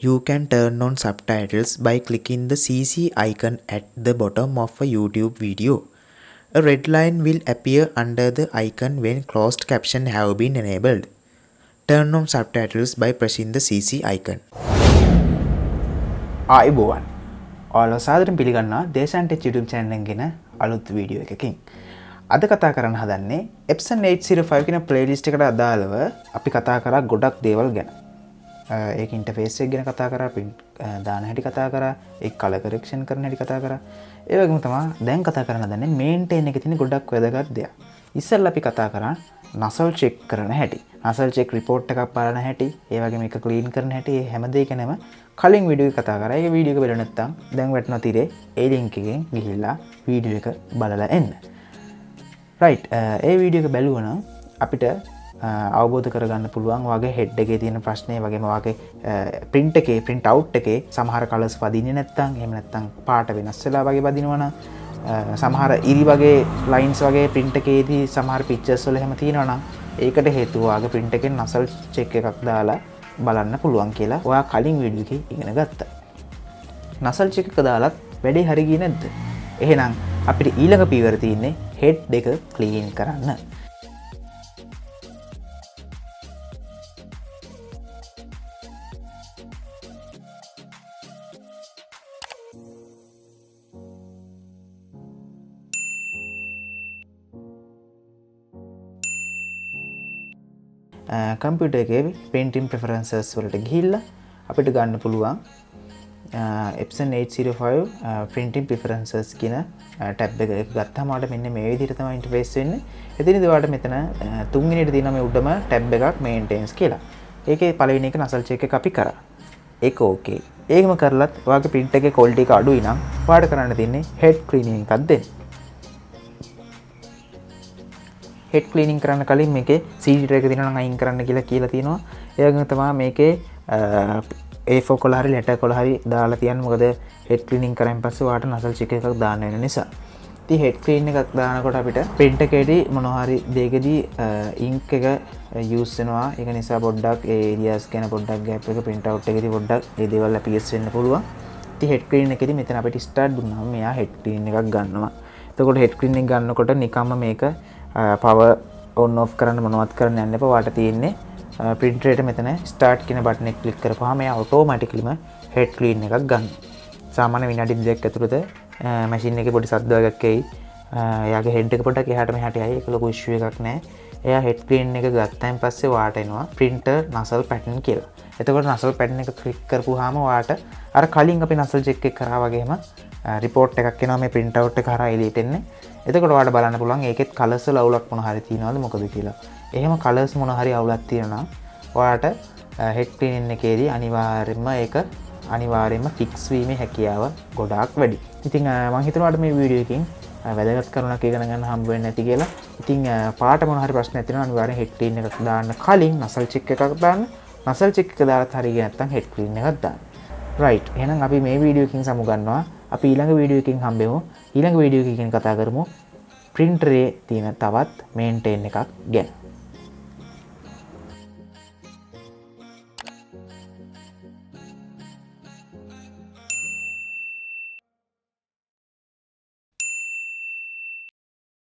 You can turn on subtitles by clicking the CC icon at the bottom of a YouTube video. A red line will appear under the icon when closed caption have been enabled. Turn on subtitles by pressing the CC icon. ආයුබෝවන්. ඔයාලව සාදරයෙන් පිළිගන්නවා Deshan tech YouTube channel එකෙන් ගෙන අලුත් video එකකින්. අද කතා කරන්න හදන්නේ Epson 805 කියන playlist එකට අදාළව අපි කතා කරා ගොඩක් දේවල් ගැන. ඒක ඉන්ටර්ෆේස් එක ගැන කතා කරා, print දාන හැටි කතා කරා, ඒක color correction කරන හැටි කතා කරා. ඒ වගේම තමයි දැන් කතා කරන්න හදන්නේ maintain එකේ තියෙන ගොඩක් වැදගත් දෙයක්. ඉස්සෙල්ලා අපි කතා කරා නසල් චෙක් කරන හැටි. නසල් චෙක් report එකක් බලන හැටි, ඒ වගේම ඒක clean කරන හැටි, මේ හැම දෙයකම කලින් වීඩියෝ එක කතා කරා. ඒ වීඩියෝ එක බලලා නැත්නම් දැන් වැටෙනවා තිරේ ඒ link එකෙන් ගිහිල්ලා වීඩියෝ එක බලලා එන්න. right ඒ වීඩියෝ එක බැලුවා නම් අපිට අවබෝධ කරගන්න පුළුවන් වගේ head එකේ තියෙන ප්‍රශ්නේ වගේම වගේ print එකේ print out එකේ සමහර colors වදින්නේ නැත්නම් එහෙම නැත්නම් පාට වෙනස් වෙලා වගේ වදිනවා නම් සමහර ඉරි වගේ lines වගේ print එකේදී සමහර pictures වල එහෙම තියෙනවා නම් ඒකට හේතුව වගේ print එකෙන් නසල් check එකක් දාලා බලන්න පුළුවන් කියලා ඔයා කලින් වීඩියෝ එකේ ඉගෙන ගත්තා. නසල් check එක දාලත් වැඩේ හරි ගියේ නැද්ද? එහෙනම් අපිට ඊළඟ පීවර තියෙන්නේ head එක clean කරන්න. කම්පියුටර් එකේ printing preferences වලට ගිහිල්ලා අපිට ගන්න පුළුවන් Epson 805 printing preferences කියන ටැබ් එක ගත්තාම ඔයාලට මෙන්න මේ විදිහට තමයි ඉන්ටර්ෆේස් වෙන්නේ. එතනදී ඔයාලට මෙතන තුන්වෙනියට තියෙනවා මේ උඩම ටැබ් එකක් maintenance කියලා. ඒකේ පළවෙනි එක නසල් check එක අපි කරා. ඒක ඕකේ. ඒකම කරලත් ඔයාගේ print එකේ quality එක අඩුයි නම් ඔයාලට කරන්න තියෙන්නේ head cleaning එකක් දෙන්න. head cleaning කරන්න කලින් මේකේ CD එක තියෙනවා නම් අයින් කරන්න කියලා තියෙනවා. ඒ වගේම තමයි මේකේ A4 කොළ හරි letter කොළ හරි දාලා තියන්න. මොකද head cleaning කරන් පස්සේ ඔයාලට නසල් check එකක් දාන්න වෙන නිසා. ඉතින් head clean එකක් දානකොට අපිට print එකේදී මොනවා හරි දෙයකදී ink එක use වෙනවා. ඒක නිසා පොඩ්ඩක් ඒ areas ගැන පොඩ්ඩක් gap එක print out එකේදී පොඩ්ඩක් ඒ දේවල් appears වෙන්න පුළුවන්. ඉතින් head clean එකේදී මෙතන අපිට start දුන්නාම මෙයා head clean එකක් ගන්නවා. එතකොට head clean එක ගන්නකොට නිකම්ම මේක power on off කරන්න මොනවත් කරන්න යන්න එපා. ඔයාලට තියෙන්නේ printer එකට මෙතන start කියන බටන් එක click කරපුවාම එයා automatically head clean එකක් ගන්නවා. සාමාන්‍ය විනාඩි 2ක් ඇතුළත machine එකේ පොඩි ශබ්ද වර්ගයක් එයි. එයාගේ head එක පොඩ්ඩක් එහාට මෙහාට යයි. ඒක ලොකු issue එකක් නෑ. එයා head clean එක ගත්තාන් පස්සේ ඔයාලට එනවා printer nozzle pattern කියලා. එතකොට nozzle pattern එක click කරපුවාම ඔයාලට අර කලින් අපි nozzle check එක කරා වගේම report එකක් එනවා මේ print out එක හරහා එළියට එන්නේ. එතකොට ඔයාලට බලන්න පුළුවන් ඒකෙත් colors වල අවුලක් මොන හරි තියෙනවද මොකද කියලා. එහෙම colors මොන හරි අවුලක් තියෙනවා නම් ඔයාලට head cleaning එකේදී අනිවාර්යයෙන්ම fix වීමේ හැකියාව ගොඩාක් වැඩි. ඉතින් මම හිතනවා මේ වීඩියෝ එකකින් වැදගත් කරුණක් ඉගෙන ගන්න හම්බ වෙන්නේ නැති කියලා. ඉතින් පාට මොන හරි ප්‍රශ්නයක් තියෙනවා අනිවාර්යෙන් head clean එකක් දාන්න කලින් nozzle check එකක් දාන්න. nozzle check එක දාලා හරියන්නේ නැත්නම් head clean එකක් දාන්න. right එහෙනම් අපි මේ වීඩියෝ එකකින් සමු ගන්නවා. අපි ඊළඟ වීඩියෝ එකකින් හම්බෙමු. ඊළඟ වීඩියෝ එකකින් කතා කරමු printer එකේ තියෙන තවත් maintain එකක් ගැන.